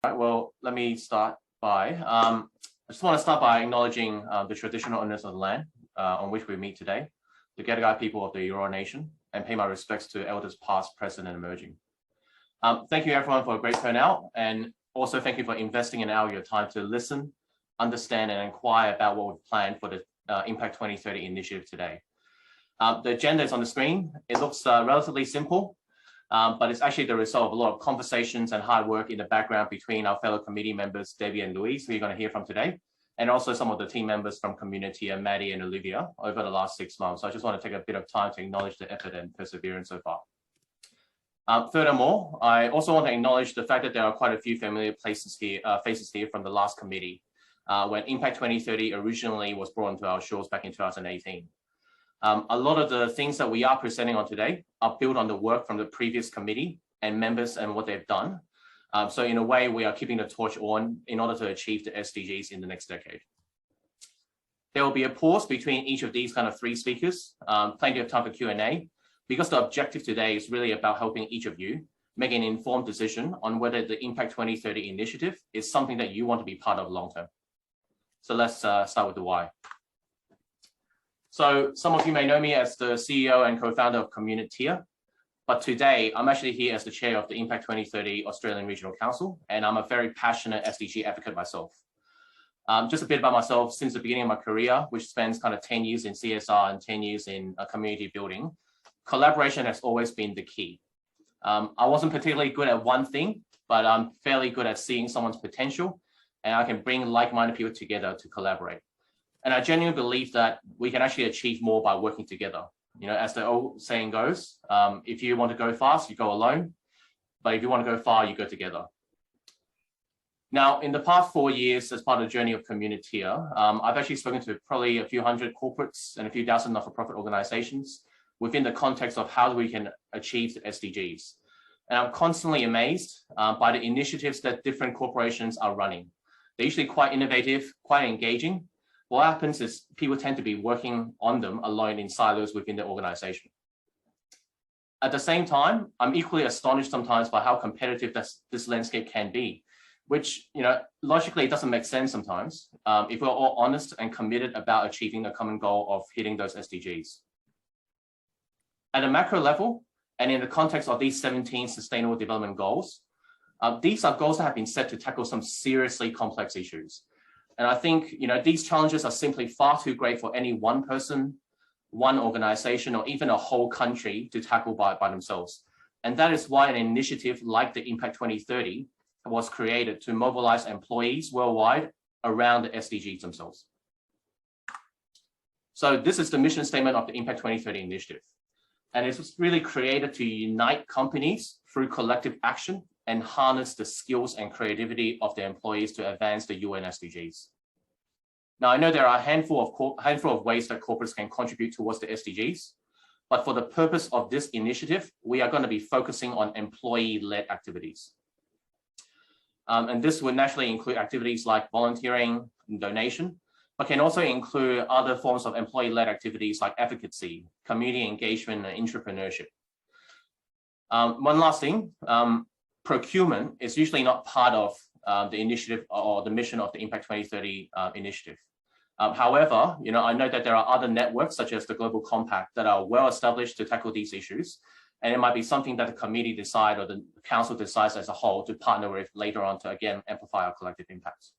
Right, well, let me start by, I just want to start by acknowledging the traditional owners of the land on which we meet today, the Gadigal people of the Eora Nation, and pay my respects to elders past, present, and emerging. Thank you everyone for a great turnout, and also thank you for investing an hour of your time to listen, understand, and inquire about what we've planned for the IMPACT 2030 initiative today. The agenda is on the screen. It looks relatively simple, but it's actually the result of a lot of conversations and hard work in the background between our fellow committee members, Debbie and Louise, who you're going to hear from today, and also some of the team members from Communiteer, Maddie and Olivia, over the last 6 months. So I just want to take a bit of time to acknowledge the effort and perseverance so far. Furthermore, I also want to acknowledge the fact that there are quite a few familiar faces here from the last committee, when IMPACT 2030 originally was brought onto our shores back in 2018. A lot of the things that we are presenting on today are built on the work from the previous committee and members and what they've done. So in a way, we are keeping the torch on in order to achieve the SDGs in the next decade. There will be a pause between each of these kind of 3 speakers, plenty of time for Q&A, because the objective today is really about helping each of you make an informed decision on whether the IMPACT 2030 initiative is something that you want to be part of long term. So let's start with the why. So some of you may know me as the CEO and co-founder of Communiteer, but today I'm actually here as the chair of the IMPACT 2030 Australian Regional Council, and I'm a very passionate SDG advocate myself. Just a bit about myself, since the beginning of my career, which spans kind of 10 years in CSR and 10 years in community building, collaboration has always been the key. I wasn't particularly good at one thing, but I'm fairly good at seeing someone's potential, and I can bring like-minded people together to collaborate. And I genuinely believe that we can actually achieve more by working together. You know, as the old saying goes, if you want to go fast, you go alone. But if you want to go far, you go together. Now, in the past 4 years, as part of the journey of Communiteer, I've actually spoken to probably a few hundred corporates and a few dozen not-for-profit organizations within the context of how we can achieve the SDGs. And I'm constantly amazed by the initiatives that different corporations are running. They're usually quite innovative, quite engaging. What happens is people tend to be working on them alone in silos within the organization. At the same time, I'm equally astonished sometimes by how competitive this landscape can be, which, you know, logically it doesn't make sense sometimes if we're all honest and committed about achieving the common goal of hitting those SDGs. At a macro level, and in the context of these 17 sustainable development goals, these are goals that have been set to tackle some seriously complex issues. And I think, you know, these challenges are simply far too great for any one person, one organization, or even a whole country to tackle by themselves. And that is why an initiative like the IMPACT 2030 was created to mobilize employees worldwide around the SDGs themselves. So this is the mission statement of the IMPACT 2030 initiative. And it was really created to unite companies through collective action and harness the skills and creativity of their employees to advance the UN SDGs. Now, I know there are a handful of ways that corporates can contribute towards the SDGs, but for the purpose of this initiative, we are going to be focusing on employee-led activities. And this would naturally include activities like volunteering and donation, but can also include other forms of employee-led activities like advocacy, community engagement, and entrepreneurship. One last thing, procurement is usually not part of the initiative or the mission of the IMPACT 2030 initiative. However, you know, I know that there are other networks such as the Global Compact that are well established to tackle these issues, and it might be something that the committee decide or the council decides as a whole to partner with later on to again amplify our collective impacts.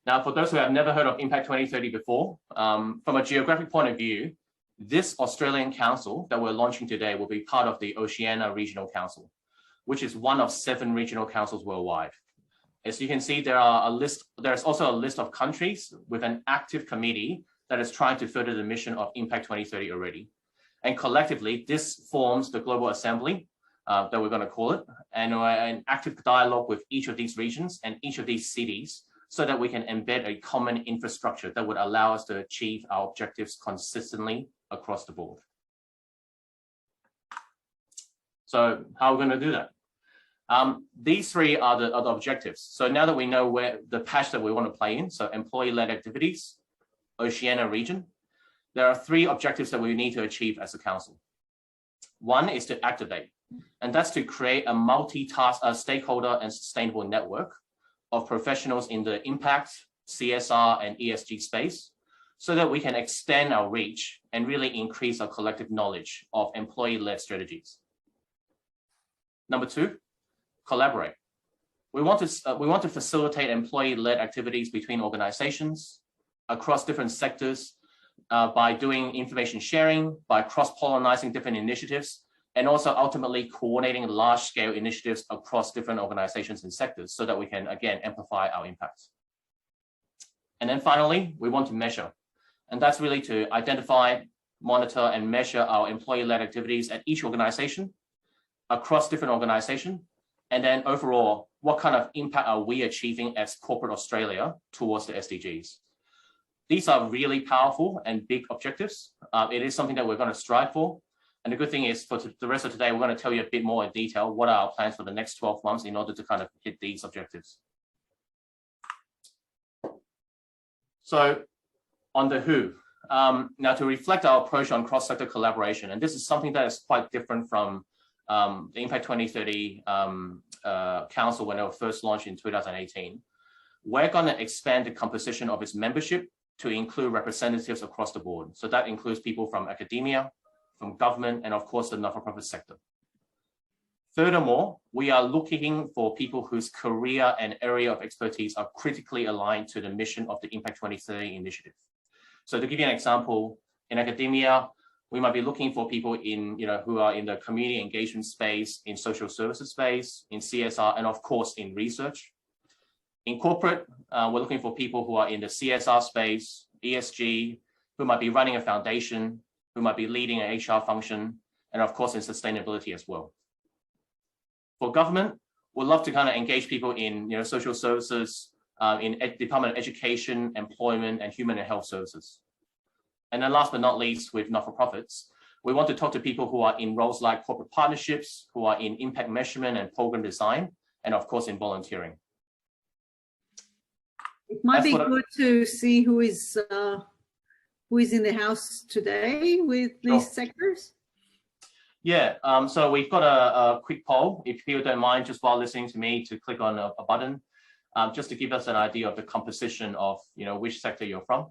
Now, for those who have never heard of IMPACT 2030 before, from a geographic point of view, this Australian council that we're launching today will be part of the Oceana Regional Council, which is one of 7 regional councils worldwide. As you can see, there's also a list of countries with an active committee that is trying to further the mission of IMPACT 2030 already. And collectively, this forms the Global Assembly that we're going to call it, and an active dialogue with each of these regions and each of these cities so that we can embed a common infrastructure that would allow us to achieve our objectives consistently across the board. So how are we going to do that? These 3 are the objectives. So now that we know where the patch that we want to play in, so employee-led activities, Oceana region, there are 3 objectives that we need to achieve as a council. One is to activate. And that's to create a multi-task, stakeholder and sustainable network of professionals in the impact, CSR, and ESG space, so that we can extend our reach and really increase our collective knowledge of employee-led strategies. Number 2, collaborate. We want to facilitate employee-led activities between organizations across different sectors by doing information sharing, by cross-pollinizing different initiatives, and also ultimately coordinating large-scale initiatives across different organizations and sectors so that we can, again, amplify our impact. And then finally, we want to measure. And that's really to identify, monitor, and measure our employee-led activities at each organization, across different organizations, and then overall, what kind of impact are we achieving as corporate Australia towards the SDGs? These are really powerful and big objectives. It is something that we're going to strive for. And the good thing is for the rest of today, we're going to tell you a bit more in detail what are our plans for the next 12 months in order to kind of hit these objectives. So on the who, now to reflect our approach on cross-sector collaboration, and this is something that is quite different from the Impact 2030 Council when it was first launched in 2018, we're going to expand the composition of its membership to include representatives across the board. So that includes people from academia, from government, and of course the not-for-profit sector. Furthermore, we are looking for people whose career and area of expertise are critically aligned to the mission of the Impact 2030 Initiative. So to give you an example, in academia, we might be looking for people in, who are in the community engagement space, in social services space, in CSR, and of course in research. In corporate, we're looking for people who are in the CSR space, ESG, who might be running a foundation, who might be leading an HR function, and of course in sustainability as well. For government, we'd love to kind of engage people in social services, in Department of Education, Employment, and Human and Health Services. And then last but not least, with not-for-profits, we want to talk to people who are in roles like corporate partnerships, who are in impact measurement and program design, and of course in volunteering. It might be good to see who is in the house today with these sectors. Yeah, so we've got a quick poll, if people don't mind, just while listening to me, to click on a button, just to give us an idea of the composition of which sector you're from.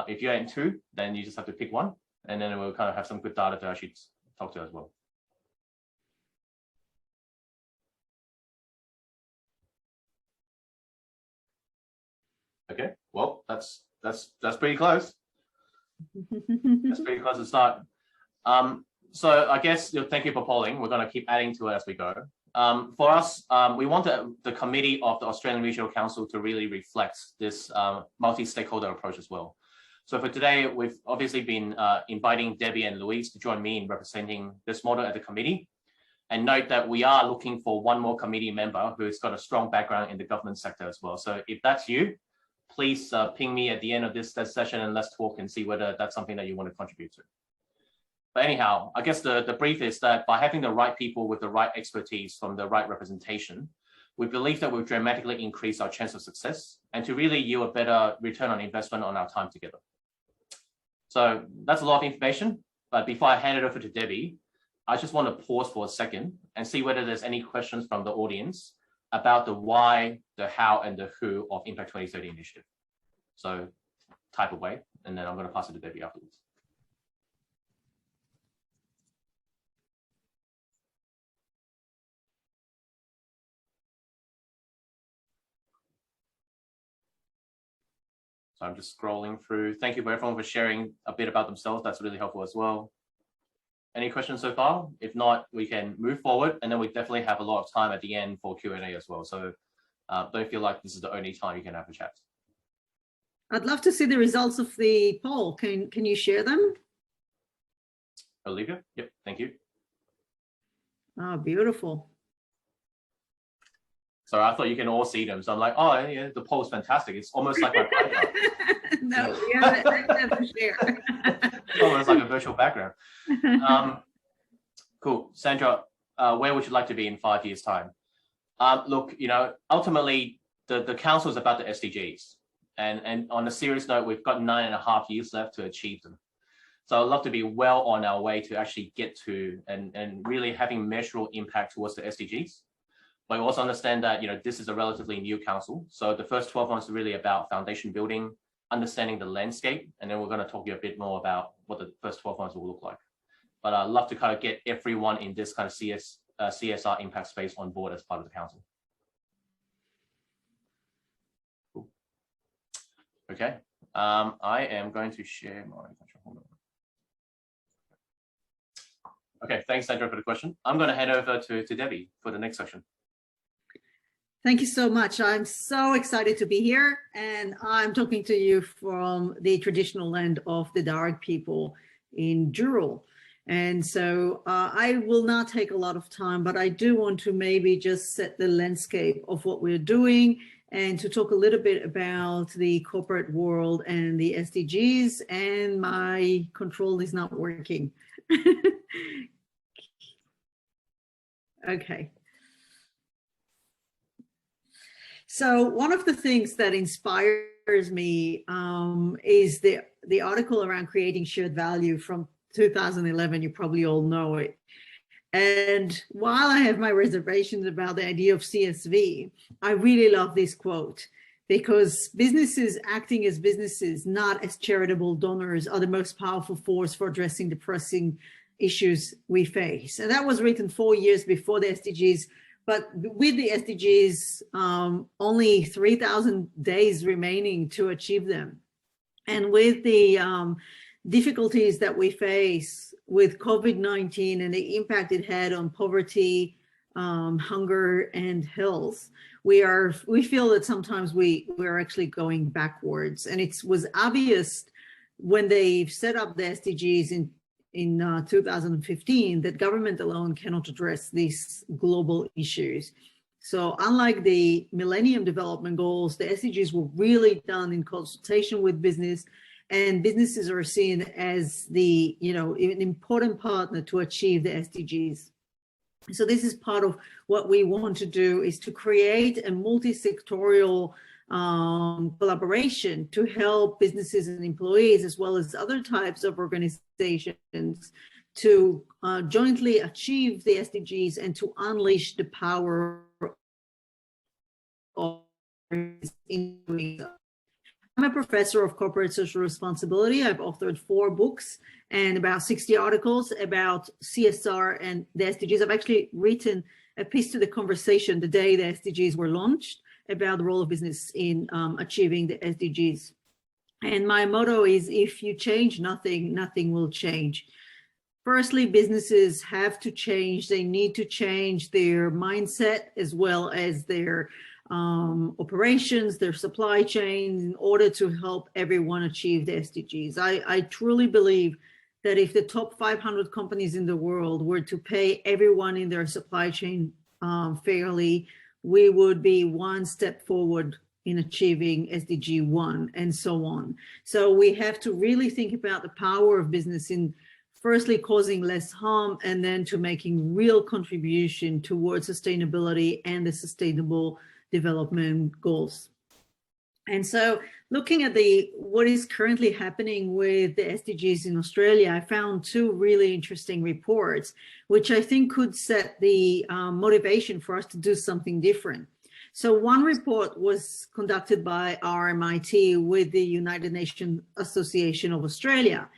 If you're in 2, then you just have to pick one, and then we'll kind of have some good data to actually talk to as well. Okay, well, that's pretty close. That's pretty close to start. So I guess thank you for polling. We're going to keep adding to it as we go. For us, we want the committee of the Australian Regional Council to really reflect this multi-stakeholder approach as well. So for today, we've obviously been inviting Debbie and Louise to join me in representing this model at the committee. And note that we are looking for one more committee member who's got a strong background in the government sector as well. So if that's you, please ping me at the end of this session and let's talk and see whether that's something that you want to contribute to. But anyhow, I guess the brief is that by having the right people with the right expertise from the right representation, we believe that we'll dramatically increase our chance of success and to really yield a better return on investment on our time together. So that's a lot of information, but before I hand it over to Debbie, I just want to pause for a second and see whether there's any questions from the audience about the why, the how, and the who of Impact 2030 Initiative. So type away, and then I'm going to pass it to Debbie afterwards. So I'm just scrolling through. Thank you for everyone for sharing a bit about themselves. That's really helpful as well. Any questions so far? If not, we can move forward, and then we definitely have a lot of time at the end for Q&A as well. So don't feel like this is the only time you can have a chat. I'd love to see the results of the poll. Can you share them? Olivia? Yep, thank you. Oh, beautiful. So I thought you can all see them. So I'm like, oh, yeah, the poll is fantastic. It's almost like my podcast. No, yeah, I have to share. It's almost like a virtual background. Cool. Sandra, where would you like to be in 5 years' time? Look, ultimately, the council is about the SDGs. And on a serious note, we've got 9.5 years left to achieve them. So I'd love to be well on our way to actually get to and really having measurable impact towards the SDGs. But I also understand that, this is a relatively new council. So the first 12 months is really about foundation building, understanding the landscape, and then we're going to talk to you a bit more about what the first 12 months will look like. But I'd love to kind of get everyone in this kind of CSR impact space on board as part of the council. Cool. Okay, I am going to share my control. Okay, thanks, Sandra, for the question. I'm going to hand over to Debbie for the next section. Thank you so much. I'm so excited to be here, and I'm talking to you from the traditional land of the Darug people in Dural. And so I will not take a lot of time, but I do want to maybe just set the landscape of what we're doing and to talk a little bit about the corporate world and the SDGs, and my control is not working. Okay. So one of the things that inspires me is the article around creating shared value from 2011. You probably all know it. And while I have my reservations about the idea of CSV, I really love this quote, because businesses acting as businesses, not as charitable donors, are the most powerful force for addressing the pressing issues we face. And that was written 4 years before the SDGs. But with the SDGs, only 3,000 days remaining to achieve them. And with the difficulties that we face with COVID-19 and the impact it had on poverty, hunger, and health, we feel that sometimes we're actually going backwards. And it was obvious when they set up the SDGs in 2015 that government alone cannot address these global issues. So unlike the Millennium Development Goals, the SDGs were really done in consultation with business, and businesses are seen as the, an important partner to achieve the SDGs. So this is part of what we want to do, is to create a multi-sectorial collaboration to help businesses and employees, as well as other types of organizations, to jointly achieve the SDGs and to unleash the power of doing. I'm a professor of corporate social responsibility. I've authored 4 books and about 60 articles about CSR and the SDGs. I've actually written a piece to the conversation the day the SDGs were launched about the role of business in achieving the SDGs. And my motto is, if you change nothing, nothing will change. Firstly, businesses have to change. They need to change their mindset as well as their operations, their supply chains, in order to help everyone achieve the SDGs. I truly believe that if the top 500 companies in the world were to pay everyone in their supply chain fairly, we would be one step forward in achieving SDG 1 and so on. So we have to really think about the power of business in firstly causing less harm, and then to making real contribution towards sustainability and the sustainable development goals. And so looking at what is currently happening with the SDGs in Australia, I found 2 really interesting reports, which I think could set the motivation for us to do something different. So one report was conducted by RMIT with the United Nations Association of Australia.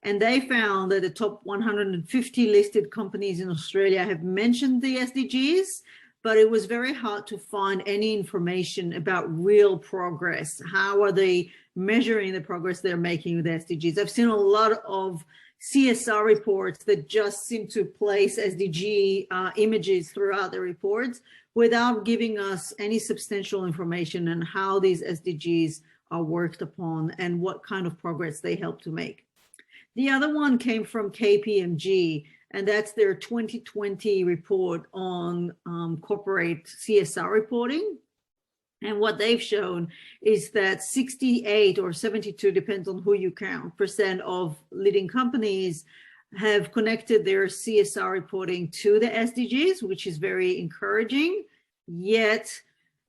And they found that the top 150 listed companies in Australia have mentioned the SDGs, but it was very hard to find any information about real progress. How are they measuring the progress they're making with the SDGs? I've seen a lot of CSR reports that just seem to place SDG images throughout the reports without giving us any substantial information on how these SDGs are worked upon and what kind of progress they help to make. The other one came from KPMG, and that's their 2020 report on corporate CSR reporting. And what they've shown is that 68 or 72, depends on who you count, % of leading companies have connected their CSR reporting to the SDGs, which is very encouraging. Yet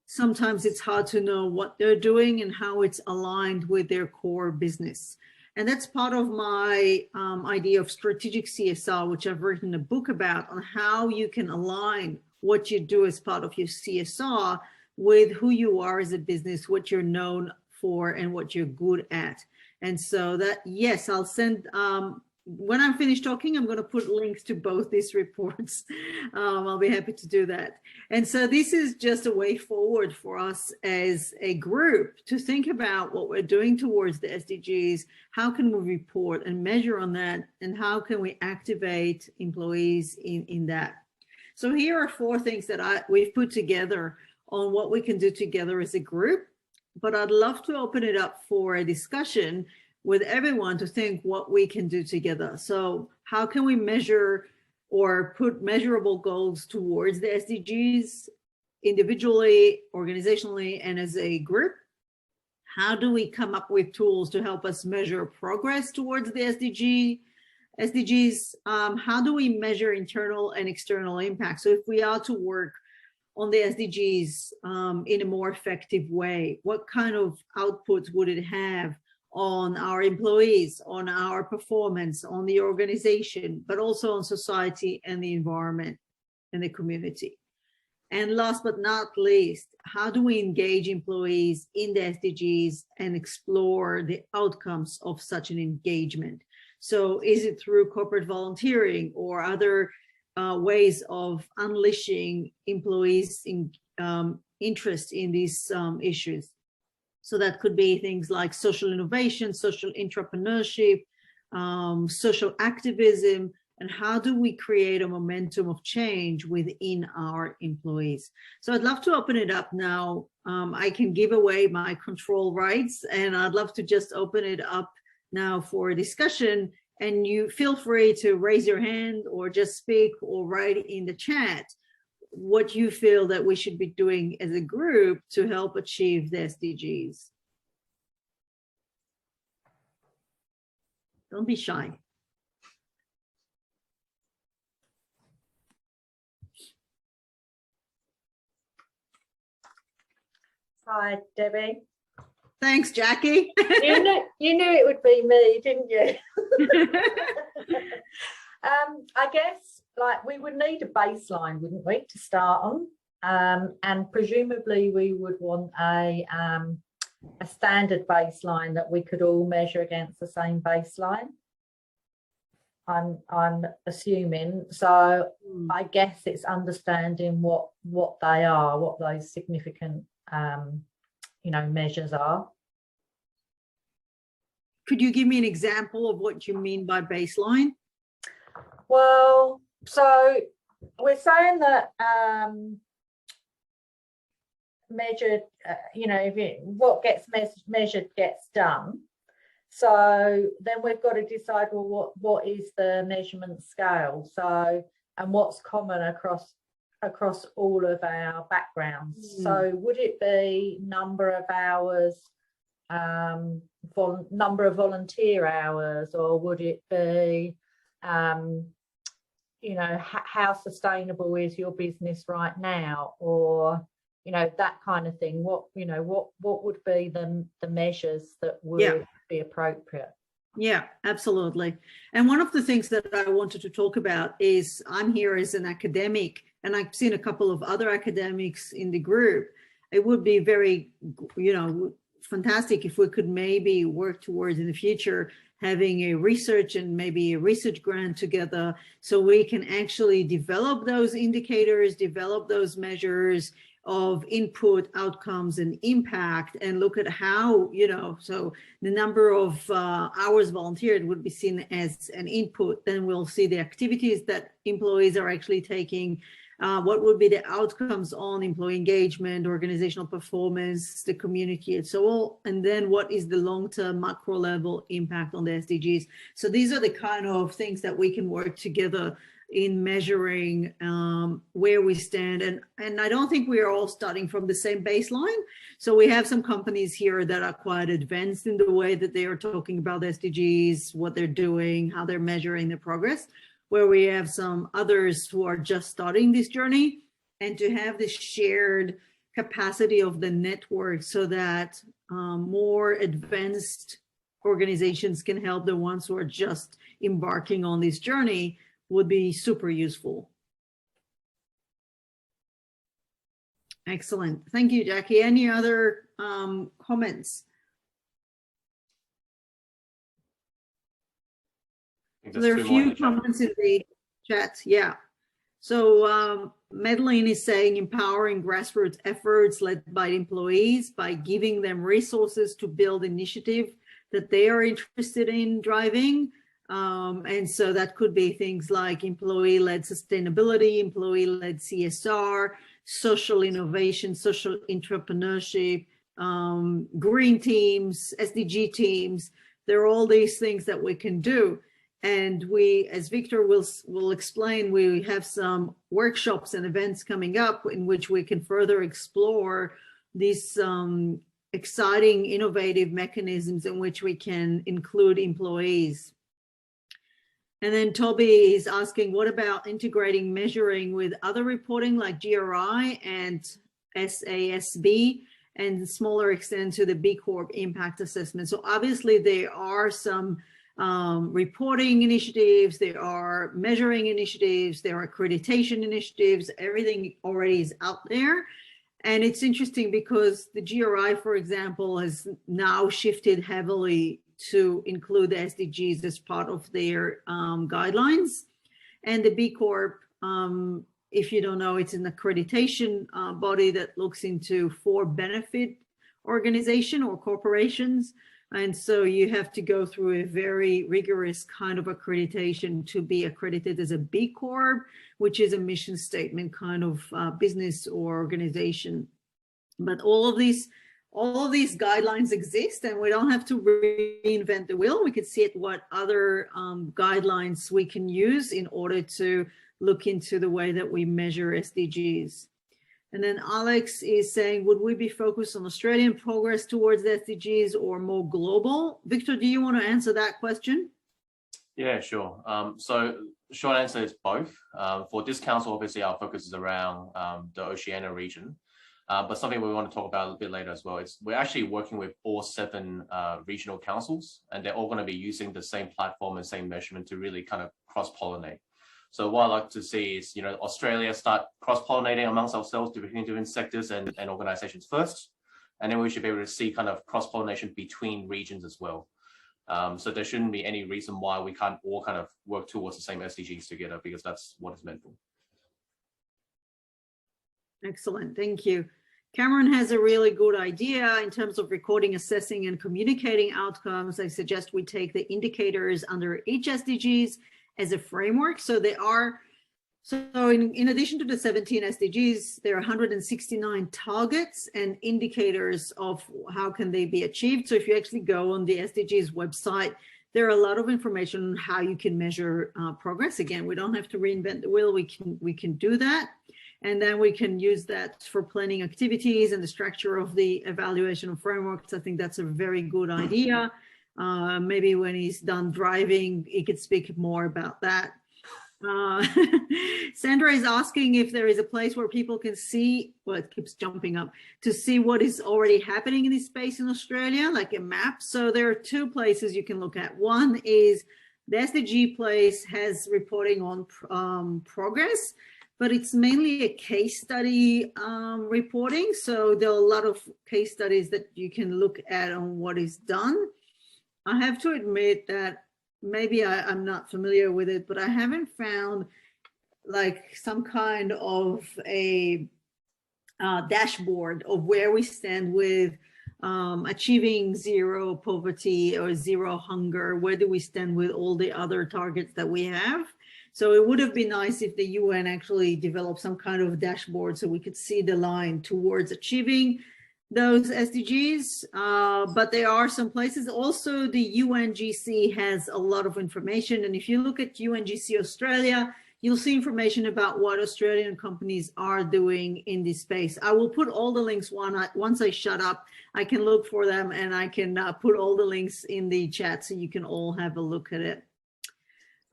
sometimes it's hard to know what they're doing and how it's aligned with their core business. And that's part of my idea of strategic CSR, which I've written a book about, on how you can align what you do as part of your CSR with who you are as a business, what you're known for, and what you're good at. And so that, yes, I'll send, when I'm finished talking, I'm going to put links to both these reports. I'll be happy to do that. And so this is just a way forward for us as a group to think about what we're doing towards the SDGs. How can we report and measure on that? And how can we activate employees in that? So here are 4 things that we've put together on what we can do together as a group. But I'd love to open it up for a discussion with everyone to think what we can do together. So how can we measure or put measurable goals towards the SDGs individually, organizationally, and as a group? How do we come up with tools to help us measure progress towards the SDGs? How do we measure internal and external impact? So if we are to work on the SDGs in a more effective way, what kind of outputs would it have on our employees, on our performance, on the organization, but also on society and the environment and the community? And last but not least, how do we engage employees in the SDGs and explore the outcomes of such an engagement? So is it through corporate volunteering or other ways of unleashing employees' interest in these issues? So that could be things like social innovation, social entrepreneurship, social activism, and how do we create a momentum of change within our employees? So I'd love to open it up now. I can give away my control rights, and I'd love to just open it up now for a discussion. And you feel free to raise your hand or just speak or write in the chat what you feel that we should be doing as a group to help achieve the SDGs. Don't be shy. Hi, Debbie. Thanks, Jackie. You knew it would be me, didn't you? I guess like we would need a baseline, wouldn't we, to start on? And presumably we would want a standard baseline that we could all measure against the same baseline. I'm assuming. So I guess it's understanding what they are, what those significant measures are. Could you give me an example of what you mean by baseline? Well, so we're saying that measured, what gets measured gets done. So then we've got to decide, well, what is the measurement scale? So, and what's common across all of our backgrounds. So would it be number of hours, number of volunteer hours, or would it be how sustainable is your business right now, or that kind of thing? What would be the measures that would be appropriate? Yeah, absolutely. And one of the things that I wanted to talk about is I'm here as an academic, and I've seen a couple of other academics in the group. It would be very, fantastic if we could maybe work towards in the future having a research and maybe a research grant together, so we can actually develop those indicators, develop those measures of input, outcomes, and impact, and look at how, so the number of hours volunteered would be seen as an input. Then we'll see the activities that employees are actually taking, what would be the outcomes on employee engagement, organizational performance, the community, and so on, and then what is the long-term macro level impact on the SDGs. So these are the kind of things that we can work together in measuring where we stand. And I don't think we are all starting from the same baseline. So we have some companies here that are quite advanced in the way that they are talking about SDGs, what they're doing, how they're measuring their progress, where we have some others who are just starting this journey, and to have this shared capacity of the network so that more advanced organizations can help the ones who are just embarking on this journey would be super useful. Excellent. Thank you, Jackie. Any other comments? So there are a few comments in the chat. Yeah. So Madeline is saying empowering grassroots efforts led by employees by giving them resources to build initiative that they are interested in driving. And so that could be things like employee-led sustainability, employee-led CSR, social innovation, social entrepreneurship, green teams, SDG teams. There are all these things that we can do. And we, as Victor will explain, we have some workshops and events coming up in which we can further explore these exciting, innovative mechanisms in which we can include employees. And then Toby is asking, what about integrating measuring with other reporting like GRI and SASB, and smaller extent to the B Corp impact assessment? So obviously there are some reporting initiatives, there are measuring initiatives, there are accreditation initiatives, everything already is out there. And it's interesting because the GRI, for example, has now shifted heavily to include the SDGs as part of their guidelines. And the B Corp, if you don't know, it's an accreditation body that looks into for-benefit organization or corporations. And so you have to go through a very rigorous kind of accreditation to be accredited as a B Corp, which is a mission statement kind of business or organization. But all of these guidelines exist, and we don't have to reinvent the wheel. We can see at what other guidelines we can use in order to look into the way that we measure SDGs. And then Alex is saying, would we be focused on Australian progress towards the SDGs or more global? Victor, do you want to answer that question? Yeah, sure. So short answer is both. For this council, obviously our focus is around the Oceana region. But something we want to talk about a bit later as well is we're actually working with all 7 regional councils, and they're all going to be using the same platform and same measurement to really kind of cross-pollinate. So what I like to see is, Australia start cross-pollinating amongst ourselves between different sectors and organizations first, and then we should be able to see kind of cross-pollination between regions as well. So there shouldn't be any reason why we can't all kind of work towards the same SDGs together, because that's what it's meant for. Excellent, thank you. Cameron has a really good idea in terms of recording, assessing, and communicating outcomes. I suggest we take the indicators under each SDGs as a framework. So in addition to the 17 SDGs, there are 169 targets and indicators of how can they be achieved. So if you actually go on the SDGs website, there are a lot of information on how you can measure progress. Again, we don't have to reinvent the wheel. We can do that. And then we can use that for planning activities and the structure of the evaluation frameworks. I think that's a very good idea. Maybe when he's done driving, he could speak more about that. Sandra is asking if there is a place where people can see, well, it keeps jumping up, to see what is already happening in this space in Australia, like a map. So there are 2 places you can look at. One is the SDG place has reporting on progress, but it's mainly a case study reporting. So there are a lot of case studies that you can look at on what is done. I have to admit that maybe I'm not familiar with it, but I haven't found like some kind of a dashboard of where we stand with achieving zero poverty or zero hunger. Where do we stand with all the other targets that we have? So it would have been nice if the UN actually developed some kind of dashboard so we could see the line towards achieving those SDGs, but there are some places. Also, the UNGC has a lot of information, and if you look at UNGC Australia, you'll see information about what Australian companies are doing in this space. I will put all the links once I shut up. I can look for them, and I can put all the links in the chat so you can all have a look at it.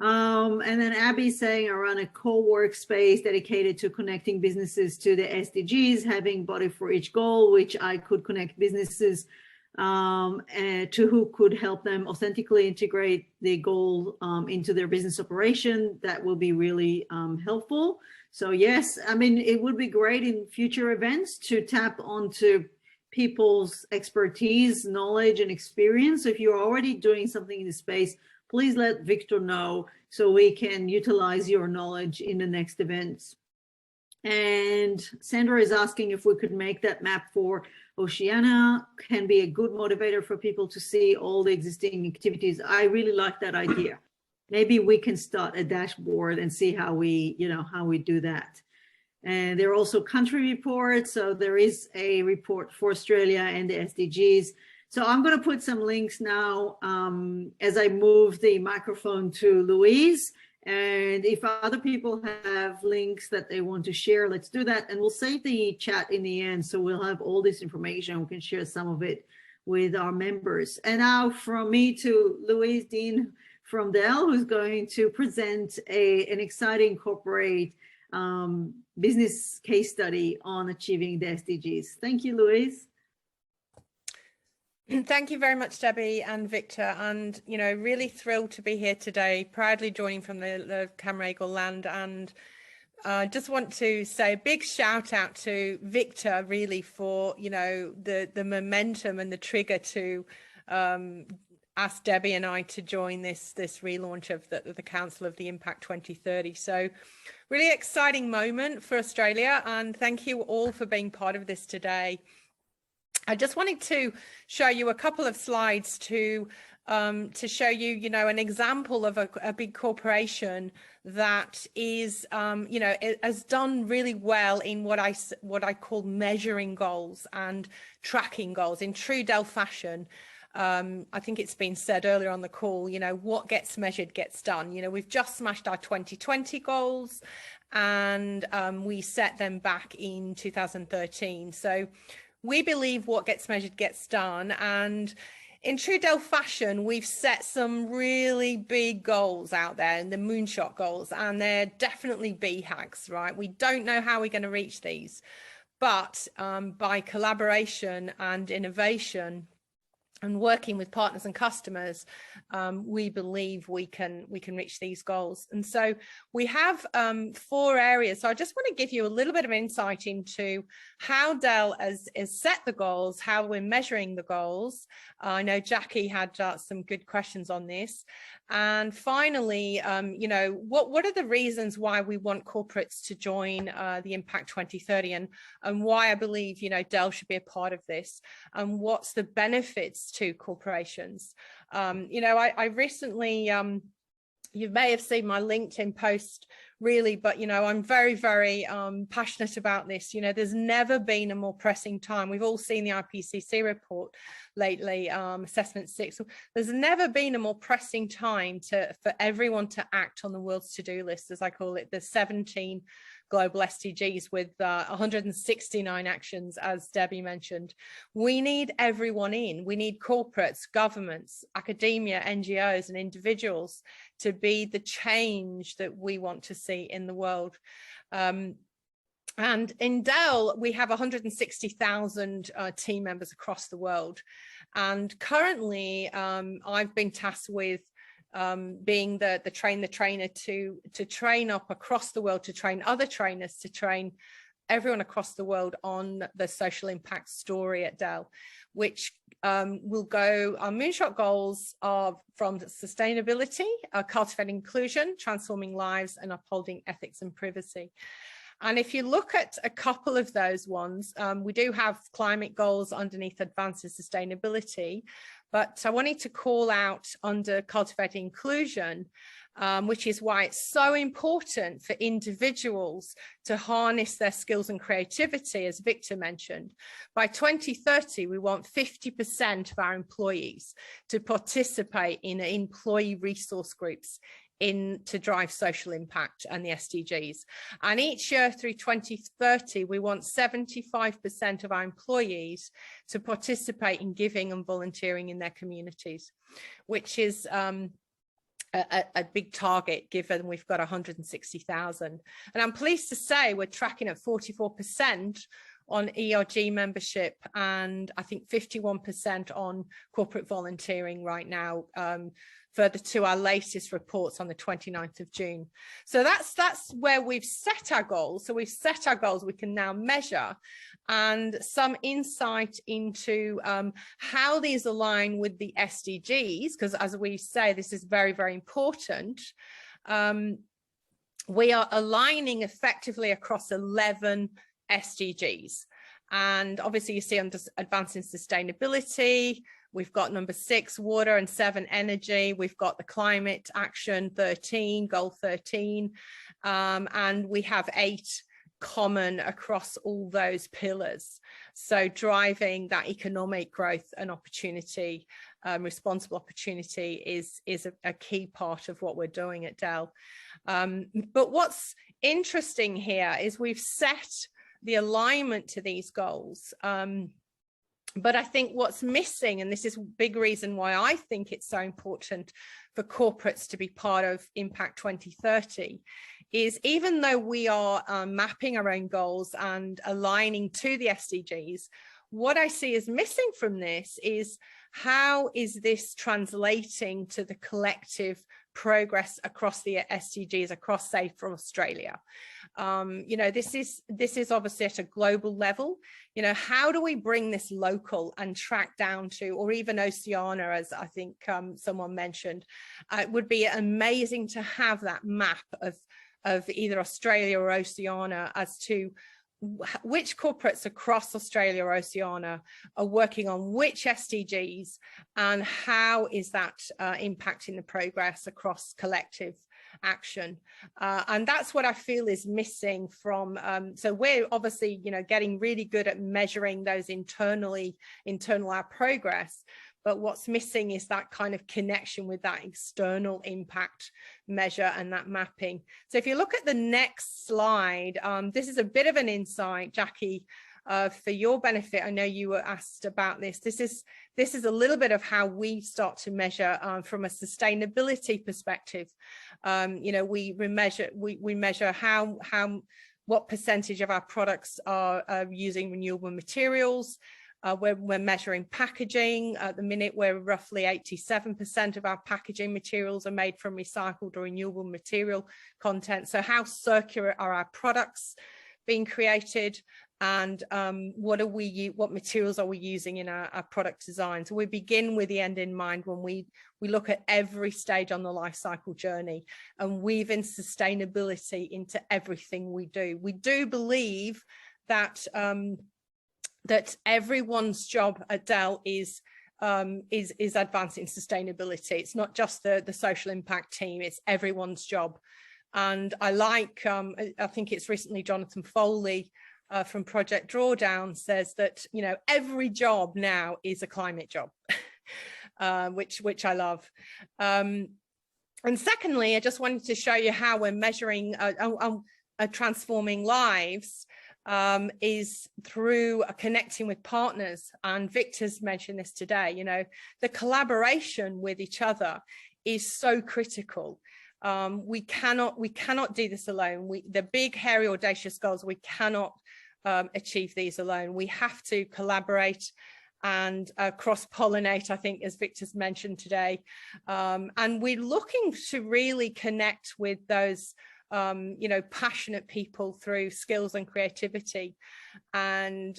And then Abby's saying I run a co-workspace dedicated to connecting businesses to the SDGs, having body for each goal, which I could connect businesses and to who could help them authentically integrate the goal into their business operation. That will be really helpful. So yes, I mean, it would be great in future events to tap onto people's expertise, knowledge, and experience. If you're already doing something in the space, please let Victor know so we can utilize your knowledge in the next events. And Sandra is asking if we could make that map for Oceana. Can be a good motivator for people to see all the existing activities. I really like that idea. Maybe we can start a dashboard and see how we, how we do that. And there are also country reports. So there is a report for Australia and the SDGs. So I'm going to put some links now as I move the microphone to Louise. And if other people have links that they want to share, let's do that. And we'll save the chat in the end. So we'll have all this information. We can share some of it with our members. And now from me to Louise Dean from Dell, who's going to present an exciting corporate business case study on achieving the SDGs. Thank you, Louise. Thank you very much, Debbie and Victor, and really thrilled to be here today, proudly joining from the Camaragal land, and just want to say a big shout out to Victor really for the momentum and the trigger to ask Debbie and I to join this relaunch of the Council of the Impact 2030. So really exciting moment for Australia, and thank you all for being part of this today. I just wanted to show you a couple of slides to show you, an example of a big corporation that is, has done really well in what I call measuring goals and tracking goals in true Dell fashion. I think it's been said earlier on the call, what gets measured gets done. We've just smashed our 2020 goals, and we set them back in 2013. So we believe what gets measured gets done, and in true Dell fashion, we've set some really big goals out there, and the moonshot goals, and they're definitely BHAGs, right? We don't know how we're going to reach these, but by collaboration and innovation and working with partners and customers, we believe we can reach these goals. And so we have 4 areas. So I just want to give you a little bit of insight into how Dell has set the goals, how we're measuring the goals. I know Jackie had some good questions on this. And finally, what are the reasons why we want corporates to join the Impact 2030, and why I believe, Dell should be a part of this, and what's the benefits to corporations. I recently, you may have seen my LinkedIn post really, but I'm very, very passionate about this. There's never been a more pressing time. We've all seen the IPCC report lately, assessment 6. There's never been a more pressing time for everyone to act on the world's to-do list, as I call it, the 17 global SDGs with 169 actions, as Debbie mentioned. We need everyone in. We need corporates, governments, academia, NGOs, and individuals to be the change that we want to see in the world. And in Dell, we have 160,000 team members across the world. And currently, I've been tasked with being the trainer to train up across the world, to train other trainers, to train everyone across the world on the social impact story at Dell, which will go, our moonshot goals are from sustainability, cultivating inclusion, transforming lives, and upholding ethics and privacy. And if you look at a couple of those ones, we do have climate goals underneath advanced sustainability, but I wanted to call out under cultivating inclusion, which is why it's so important for individuals to harness their skills and creativity, as Victor mentioned. By 2030, we want 50% of our employees to participate in employee resource groups to drive social impact and the SDGs. And each year through 2030, we want 75% of our employees to participate in giving and volunteering in their communities, which is a big target given we've got 160,000. And I'm pleased to say we're tracking at 44% on ERG membership, and I think 51% on corporate volunteering right now, further to our latest reports on the 29th of June. So that's where we've set our goals. So we've set our goals, we can now measure, and some insight into how these align with the SDGs, because as we say, this is very, very important. We are aligning effectively across 11 SDGs. And obviously you see under advancing sustainability, we've got number 6, water, and 7, energy. We've got the climate action 13, goal 13, and we have 8 common across all those pillars. So driving that economic growth and opportunity, responsible opportunity is a key part of what we're doing at Dell. But what's interesting here is we've set the alignment to these goals. But I think what's missing, and this is a big reason why I think it's so important for corporates to be part of Impact 2030, is even though we are mapping our own goals and aligning to the SDGs, what I see is missing from this is how is this translating to the collective progress across the SDGs, across, say, from Australia. You know, this is obviously at a global level. You know, how do we bring this local and track down to, or even Oceana, as I think someone mentioned? It would be amazing to have that map of either Australia or Oceana as to which corporates across Australia or Oceania are working on which SDGs, and how is that impacting the progress across collective action. And that's what I feel is missing from, so we're obviously, you know, getting really good at measuring those internal our progress. But what's missing is that kind of connection with that external impact measure and that mapping. So if you look at the next slide, this is a bit of an insight, Jackie, for your benefit. I know you were asked about this. This is a little bit of how we start to measure from a sustainability perspective. You know, we measure what percentage of our products are using renewable materials. We're measuring packaging. At the minute, we're roughly 87% of our packaging materials are made from recycled or renewable material content. So how circular are our products being created, and what materials are we using in our product design? So we begin with the end in mind when we look at every stage on the life cycle journey and weave in sustainability into everything we do. We do believe that that everyone's job at Dell is advancing sustainability. It's not just the social impact team, it's everyone's job. And I like, I think it's recently Jonathan Foley from Project Drawdown says that, you know, every job now is a climate job, which I love. And secondly, I just wanted to show you how we're measuring transforming lives. Is through connecting with partners, and Victor's mentioned this today. You know, the collaboration with each other is so critical. We cannot do this alone. The big, hairy, audacious goals, we cannot achieve these alone. We have to collaborate and cross-pollinate, I think, as Victor's mentioned today. And we're looking to really connect with those you know, passionate people through skills and creativity, and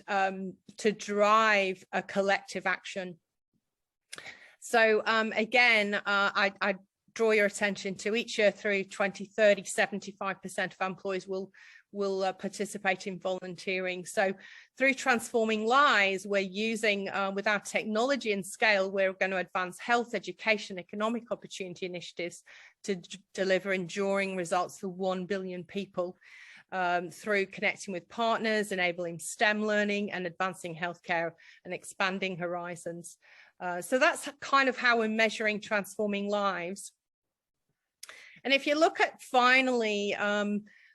to drive a collective action. So again, I draw your attention to each year through 2030, 75% of employees will participate in volunteering. So through Transforming Lives, we're using, with our technology and scale, we're going to advance health, education, economic opportunity initiatives to deliver enduring results for 1 billion people through connecting with partners, enabling STEM learning, and advancing healthcare and expanding horizons. So that's kind of how we're measuring Transforming Lives. And if you look at finally,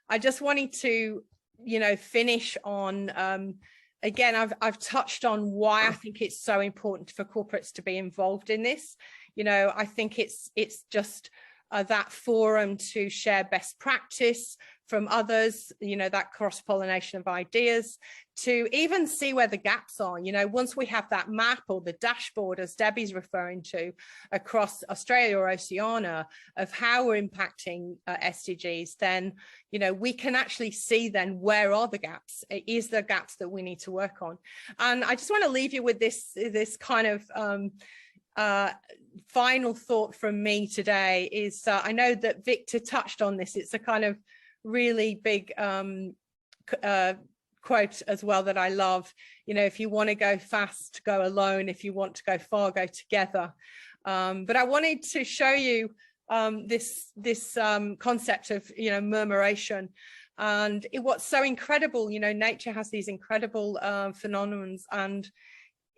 I just wanted to, you know, finish on, again, I've touched on why I think it's so important for corporates to be involved in this. You know, I think it's just that forum to share best practice, from others, you know, that cross-pollination of ideas, to even see where the gaps are. You know, once we have that map or the dashboard, as Debbie's referring to, across Australia or Oceania, of how we're impacting SDGs, then, you know, we can actually see then where are the gaps. Is there gaps that we need to work on? And I just want to leave you with this kind of final thought from me today is, I know that Victor touched on this. It's a kind of really big quote as well that I love. You know, if you want to go fast, go alone. If you want to go far, go together. But I wanted to show you this concept of, you know, murmuration. And what's so incredible, you know, nature has these incredible phenomenons. And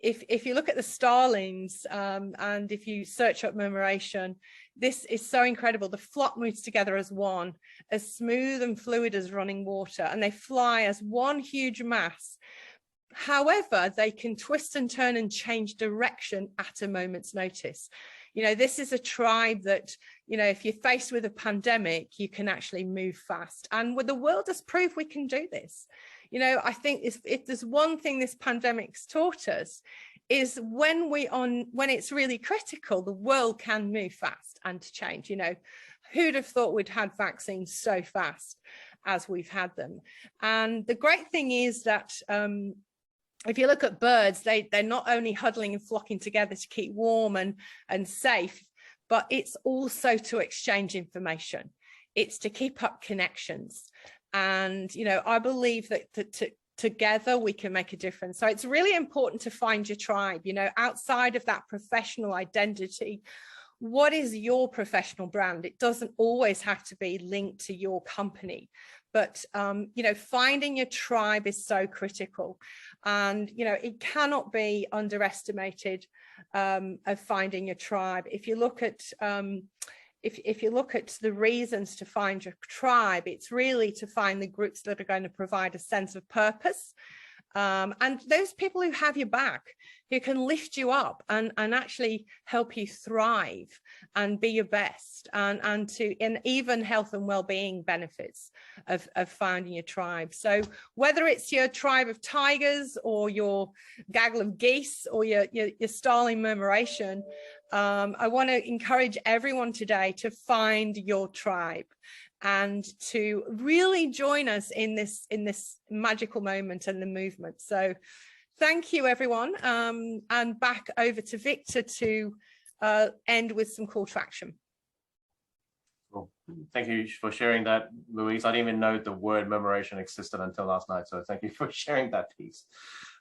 if you look at the starlings and if you search up murmuration, this is so incredible. The flock moves together as one, as smooth and fluid as running water, and they fly as one huge mass. However, they can twist and turn and change direction at a moment's notice. You know, this is a tribe that, you know, if you're faced with a pandemic, you can actually move fast. And with the world has proved we can do this. You know, I think if there's one thing this pandemic's taught us, is when it's really critical, the world can move fast and change. You know, who'd have thought we'd had vaccines so fast as we've had them? And the great thing is that if you look at birds, they're not only huddling and flocking together to keep warm and safe, but it's also to exchange information. It's to keep up connections. And, you know, I believe that together we can make a difference. So it's really important to find your tribe, you know, outside of that professional identity. What is your professional brand? It doesn't always have to be linked to your company, but, you know, finding your tribe is so critical. And, you know, it cannot be underestimated of finding your tribe. If you look at if you look at the reasons to find your tribe, it's really to find the groups that are going to provide a sense of purpose. And those people who have your back, who can lift you up and actually help you thrive and be your best, and even health and well-being benefits of finding your tribe. So whether it's your tribe of tigers or your gaggle of geese or your starling murmuration, I want to encourage everyone today to find your tribe and to really join us in this magical moment and the movement. So thank you, everyone. And back over to Victor to end with some call to action. Cool. Thank you for sharing that, Louise. I didn't even know the word murmuration existed until last night, so thank you for sharing that piece.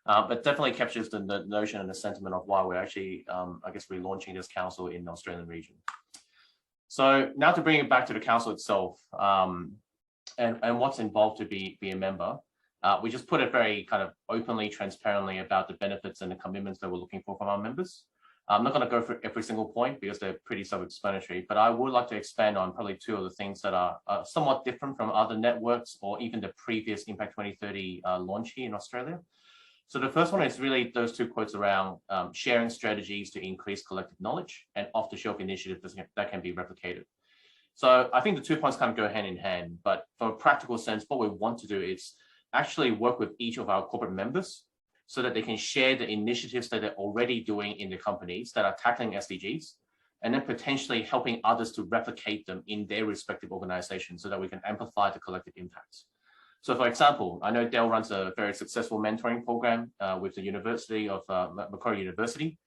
It definitely captures the notion and the sentiment of why we're actually, I guess, relaunching this council in the Australian region. So now to bring it back to the council itself, and what's involved to be a member, we just put it very kind of openly, transparently about the benefits and the commitments that we're looking for from our members. I'm not going to go through every single point because they're pretty self-explanatory, but I would like to expand on probably two of the things that are somewhat different from other networks or even the previous Impact 2030 launch here in Australia. So the first one is really those two quotes around sharing strategies to increase collective knowledge and off-the-shelf initiatives that can be replicated. So I think the 2 points kind of go hand in hand, but from a practical sense, what we want to do is actually work with each of our corporate members so that they can share the initiatives that they're already doing in the companies that are tackling SDGs, and then potentially helping others to replicate them in their respective organizations so that we can amplify the collective impacts. So for example, I know Dell runs a very successful mentoring program with the University of Macquarie University.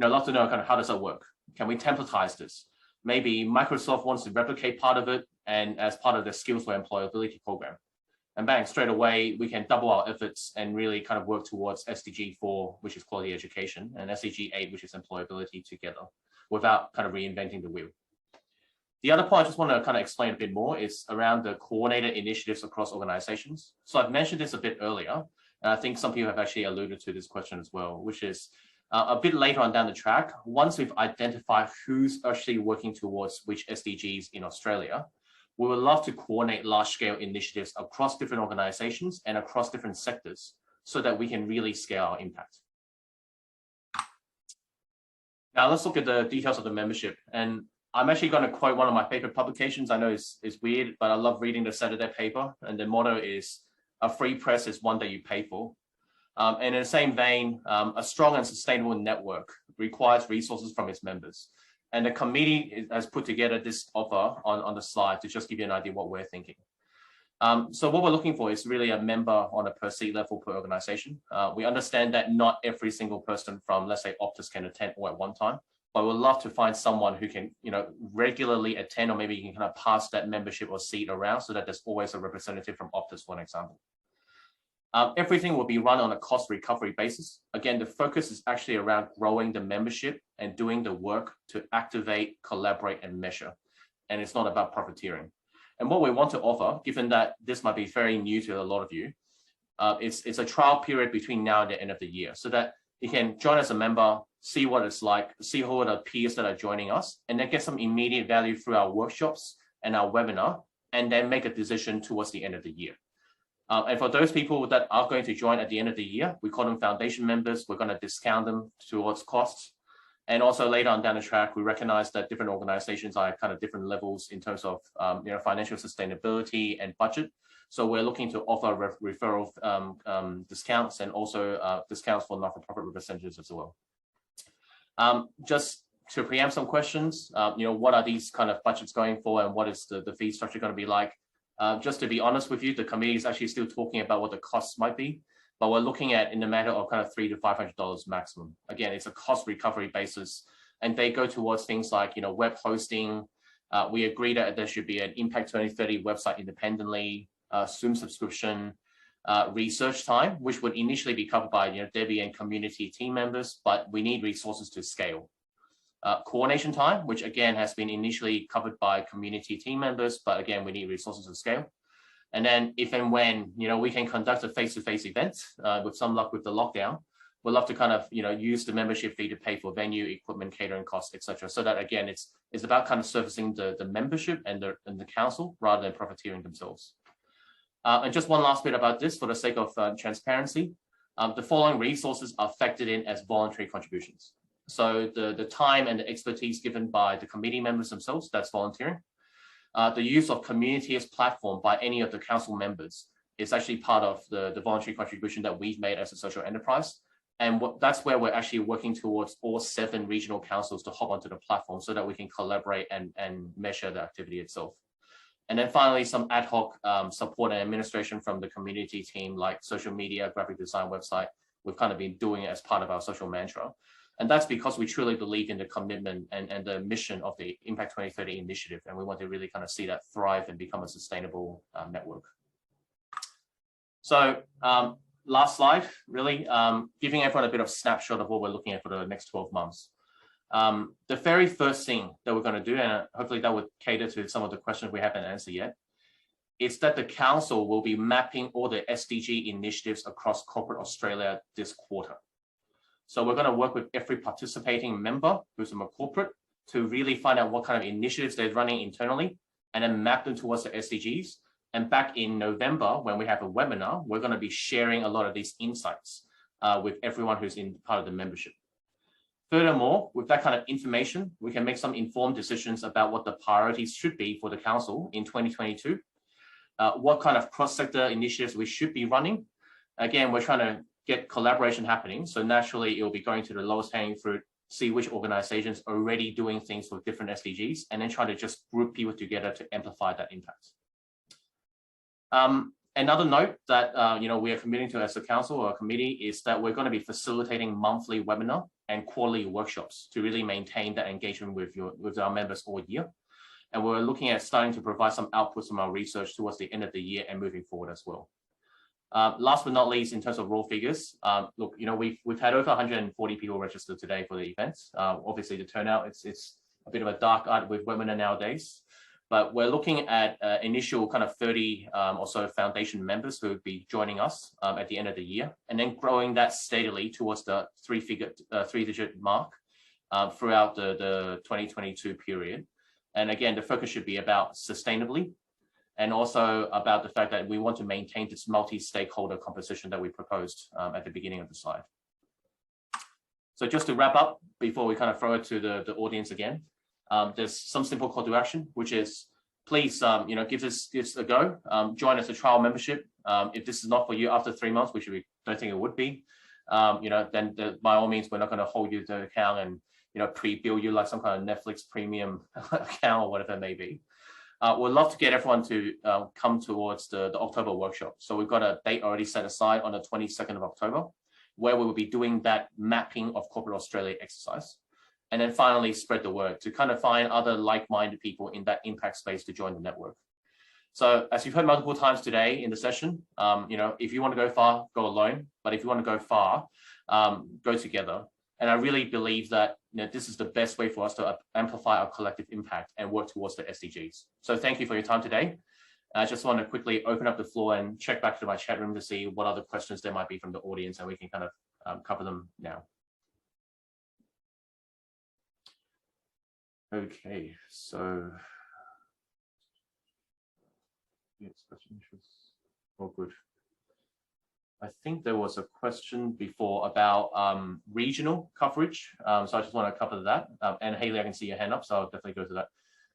I'd love to know kind of how does that work? Can we templatize this? Maybe Microsoft wants to replicate part of it and as part of their skills for employability program. And bang, straight away, we can double our efforts and really kind of work towards SDG 4, which is quality education, and SDG 8, which is employability together without kind of reinventing the wheel. The other point I just want to kind of explain a bit more is around the coordinated initiatives across organizations. So I've mentioned this a bit earlier, and I think some people have actually alluded to this question as well, which is a bit later on down the track, once we've identified who's actually working towards which SDGs in Australia, we would love to coordinate large-scale initiatives across different organizations and across different sectors so that we can really scale our impact. Now let's look at the details of the membership. And I'm actually going to quote one of my favorite publications. I know it's weird, but I love reading the Saturday paper. And the motto is, a free press is one that you pay for. And in the same vein, a strong and sustainable network requires resources from its members. And the committee has put together this offer on the slide to just give you an idea what we're thinking. So what we're looking for is really a member on a per seat level per organization. We understand that not every single person from, let's say, Optus can attend all at one time, but we'd love to find someone who can, regularly attend, or maybe you can kind of pass that membership or seat around so that there's always a representative from Optus, for example. Everything will be run on a cost recovery basis. Again, the focus is actually around growing the membership and doing the work to activate, collaborate, and measure. And it's not about profiteering. And what we want to offer, given that this might be very new to a lot of you, it's a trial period between now and the end of the year, so that you can join as a member, see what it's like, see who are the peers that are joining us, and then get some immediate value through our workshops and our webinar, and then make a decision towards the end of the year. And for those people that are going to join at the end of the year, we call them foundation members. We're going to discount them towards costs. And also later on down the track, we recognize that different organizations are at kind of different levels in terms of financial sustainability and budget. So we're looking to offer referral discounts and also discounts for not-for-profit representatives as well. Just to preempt some questions, what are these kind of budgets going for, and what is the fee structure going to be like? Just to be honest with you, the committee is actually still talking about what the costs might be, but we're looking at in the matter of kind of $300 to $500 maximum. Again, it's a cost recovery basis, and they go towards things like web hosting. We agree that there should be an IMPACT 2030 website independently, Zoom subscription, research time, which would initially be covered by Debbie and community team members, but we need resources to scale. Coordination time, which again has been initially covered by community team members, but again we need resources to scale. And then if and when we can conduct a face-to-face event, with some luck with the lockdown, we'd love to kind of use the membership fee to pay for venue, equipment, catering costs, etc. So that again it's about kind of servicing the membership and the council rather than profiteering themselves. And just one last bit about this for the sake of transparency. The following resources are factored in as voluntary contributions. So the time and the expertise given by the committee members themselves, that's volunteering. The use of Communiteer's platform by any of the council members is actually part of the voluntary contribution that we've made as a social enterprise. And that's where we're actually working towards all 7 regional councils to hop onto the platform so that we can collaborate and measure the activity itself. And then finally, some ad hoc support and administration from the community team, like social media, graphic design, website. We've kind of been doing it as part of our social mantra. And that's because we truly believe in the commitment and the mission of the IMPACT 2030 Initiative. And we want to really kind of see that thrive and become a sustainable network. So last slide, really giving everyone a bit of snapshot of what we're looking at for the next 12 months. The very first thing that we're going to do, and hopefully that would cater to some of the questions we haven't answered yet, is that the council will be mapping all the SDG initiatives across corporate Australia this quarter. So we're going to work with every participating member who's from a corporate to really find out what kind of initiatives they're running internally and then map them towards the SDGs. And back in November, when we have a webinar, we're going to be sharing a lot of these insights with everyone who's in part of the membership. Furthermore, with that kind of information, we can make some informed decisions about what the priorities should be for the council in 2022, what kind of cross-sector initiatives we should be running. Again, we're trying to get collaboration happening. So naturally, it will be going to the lowest hanging fruit, see which organizations are already doing things with different SDGs, and then try to just group people together to amplify that impact. Another note that we are committing to as a council or a committee is that we're going to be facilitating monthly webinar and quarterly workshops to really maintain that engagement with our members all year. And we're looking at starting to provide some outputs from our research towards the end of the year and moving forward as well. Last but not least, in terms of raw figures, look, we've had over 140 people registered today for the events. Obviously, the turnout it's a bit of a dark art with webinar nowadays, but we're looking at initial kind of 30 or so foundation members who would be joining us at the end of the year, and then growing that steadily towards the three-digit mark throughout the 2022 period. And again, the focus should be about sustainably, and also about the fact that we want to maintain this multi-stakeholder composition that we proposed at the beginning of the slide. So just to wrap up, before we kind of throw it to the audience again, there's some simple call to action, which is please, give this a go. Join as a trial membership. If this is not for you after 3 months, which we don't think it would be, then by all means, we're not going to hold you to the account and pre-bill you like some kind of Netflix premium account or whatever it may be. We'd love to get everyone to come towards the October workshop. So we've got a date already set aside on the 22nd of October, where we will be doing that mapping of corporate Australia exercise. And then finally spread the word to kind of find other like-minded people in that impact space to join the network. So as you've heard multiple times today in the session, if you want to go far, go alone. But if you want to go far, go together. And I really believe that this is the best way for us to amplify our collective impact and work towards the SDGs. So thank you for your time today. I just want to quickly open up the floor and check back to my chat room to see what other questions there might be from the audience, and we can kind of cover them now. Okay, so yes, all good. I think there was a question before about regional coverage, so I just want to cover that. And Hayley, I can see your hand up, so I'll definitely go to that.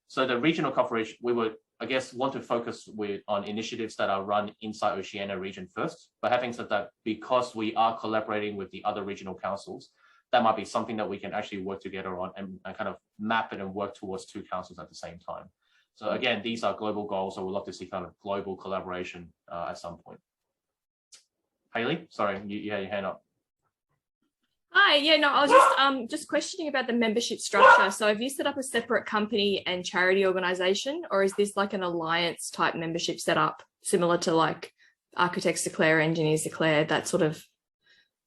So the regional coverage, we would, I guess, want to focus on initiatives that are run inside Oceania region first. But having said that, because we are collaborating with the other regional councils, that might be something that we can actually work together on and kind of map it and work towards 2 councils at the same time. So again, these are global goals, so we'd love to see kind of global collaboration at some point. Hayley, sorry, you had your hand up. Hi, yeah, no, I was just questioning about the membership structure. So have you set up a separate company and charity organisation, or is this like an alliance type membership setup, similar to like Architects Declare, Engineers Declare, that sort of,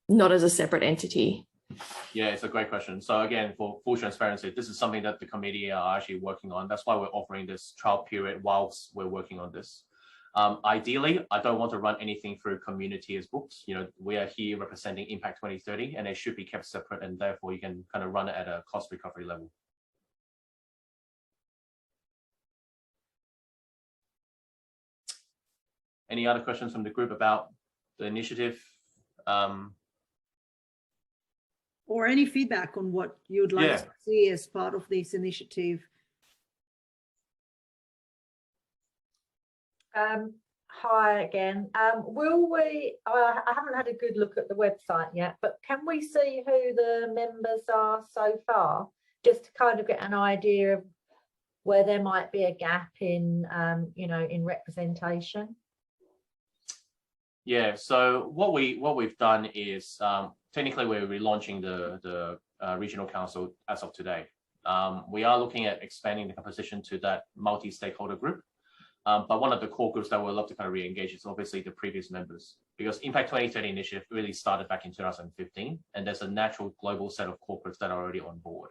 not as a separate entity? Yeah, it's a great question. So again, for full transparency, this is something that the committee are actually working on. That's why we're offering this trial period whilst we're working on this. Ideally, I don't want to run anything through Communiteer's books. We are here representing Impact 2030, and they should be kept separate, and therefore you can kind of run it at a cost recovery level. Any other questions from the group about the initiative? Or any feedback on what you'd like to see as part of this initiative? Hi again. Will we, I haven't had a good look at the website yet, but can we see who the members are so far, just to kind of get an idea of where there might be a gap in, in representation? Yeah, so what we've done is technically we're relaunching the regional council as of today. We are looking at expanding the composition to that multi-stakeholder group. But one of the core groups that we'd love to kind of re-engage is obviously the previous members, because Impact 2030 Initiative really started back in 2015, and there's a natural global set of corporates that are already on board.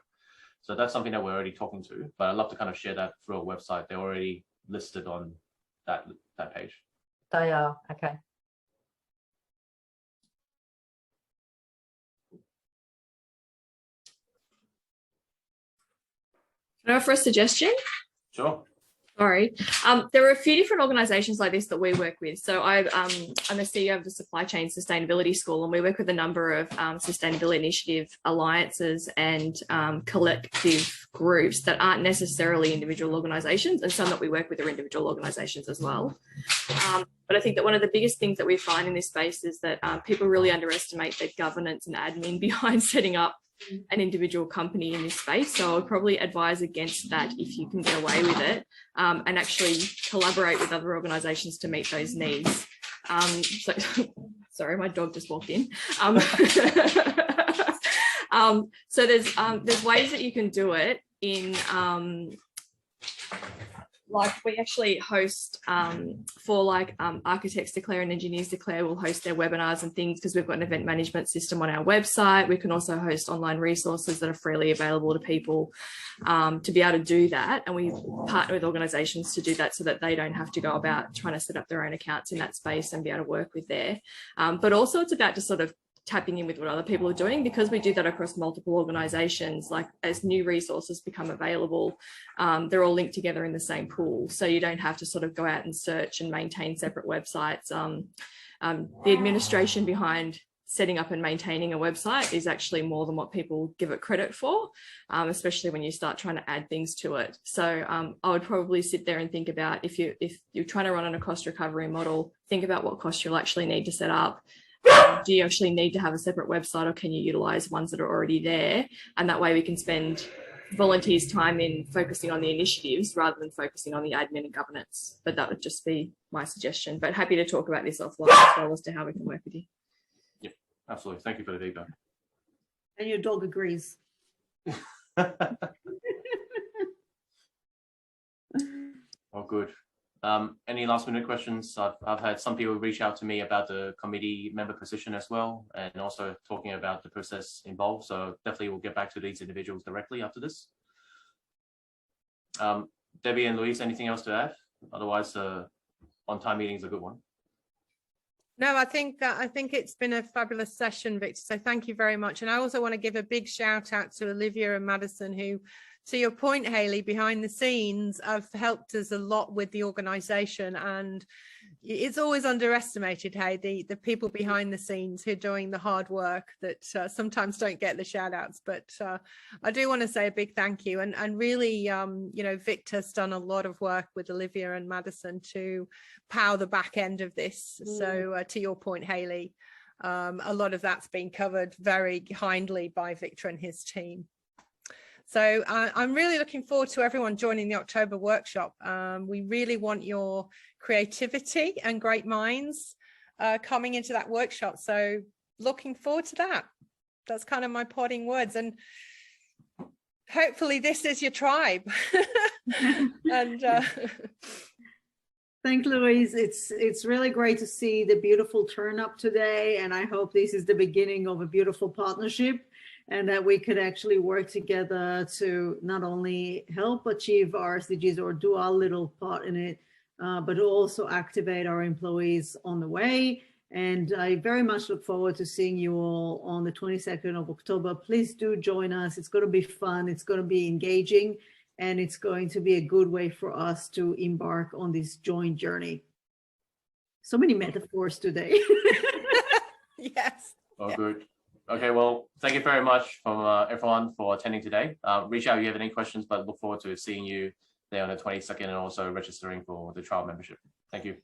So that's something that we're already talking to, but I'd love to kind of share that through a website. They're already listed on that page. They are, okay. Can I offer a suggestion? Sure. Sorry. There are a few different organisations like this that we work with. So I'm a CEO of the Supply Chain Sustainability School, and we work with a number of sustainability initiative alliances and collective groups that aren't necessarily individual organisations, and some that we work with are individual organisations as well. But I think that one of the biggest things that we find in this space is that people really underestimate the governance and admin behind setting up an individual company in this space. So I would probably advise against that if you can get away with it, and actually collaborate with other organisations to meet those needs. So, sorry, my dog just walked in. So there's ways that you can do it in, like we actually host for like Architects Declare and Engineers Declare will host their webinars and things because we've got an event management system on our website. We can also host online resources that are freely available to people to be able to do that. And we partner with organisations to do that so that they don't have to go about trying to set up their own accounts in that space and be able to work with there. But also it's about just sort of tapping in with what other people are doing, because we do that across multiple organisations. Like as new resources become available, they're all linked together in the same pool, so you don't have to sort of go out and search and maintain separate websites. The administration behind setting up and maintaining a website is actually more than what people give it credit for, especially when you start trying to add things to it. So I would probably sit there and think about, if you're trying to run on a cost recovery model, think about what costs you'll actually need to set up. Do you actually need to have a separate website, or can you utilize ones that are already there? And that way we can spend volunteers' time in focusing on the initiatives rather than focusing on the admin and governance. But that would just be my suggestion. But happy to talk about this offline as well as to how we can work with you. Absolutely. Thank you for the feedback. And your dog agrees. Oh, good. Any last minute questions? I've had some people reach out to me about the committee member position as well, and also talking about the process involved. So definitely we'll get back to these individuals directly after this. Debbie and Louise, anything else to add? Otherwise, on-time meeting is a good one. No, I think it's been a fabulous session, Victor. So thank you very much. And I also want to give a big shout out to Olivia and Madison, who, to your point, Hayley, behind the scenes have helped us a lot with the organisation. And it's always underestimated, hey, the people behind the scenes who are doing the hard work that sometimes don't get the shout outs. But I do want to say a big thank you. And really, you know, Victor's done a lot of work with Olivia and Madison to power the back end of this. So to your point, Hayley, a lot of that's been covered very kindly by Victor and his team. So I'm really looking forward to everyone joining the October workshop. We really want your creativity and great minds coming into that workshop. So looking forward to that. That's kind of my parting words. And hopefully this is your tribe. And Thanks, Louise. It's really great to see the beautiful turn up today. And I hope this is the beginning of a beautiful partnership, and that we could actually work together to not only help achieve our SDGs or do our little part in it, but also activate our employees on the way. And I very much look forward to seeing you all on the 22nd of October. Please do join us. It's going to be fun. It's going to be engaging, and it's going to be a good way for us to embark on this joint journey. So many metaphors today. yes. Oh, yeah. Good. Okay, well, thank you very much from everyone for attending today. Reach out if you have any questions, but look forward to seeing you there on the 22nd and also registering for the trial membership. Thank you.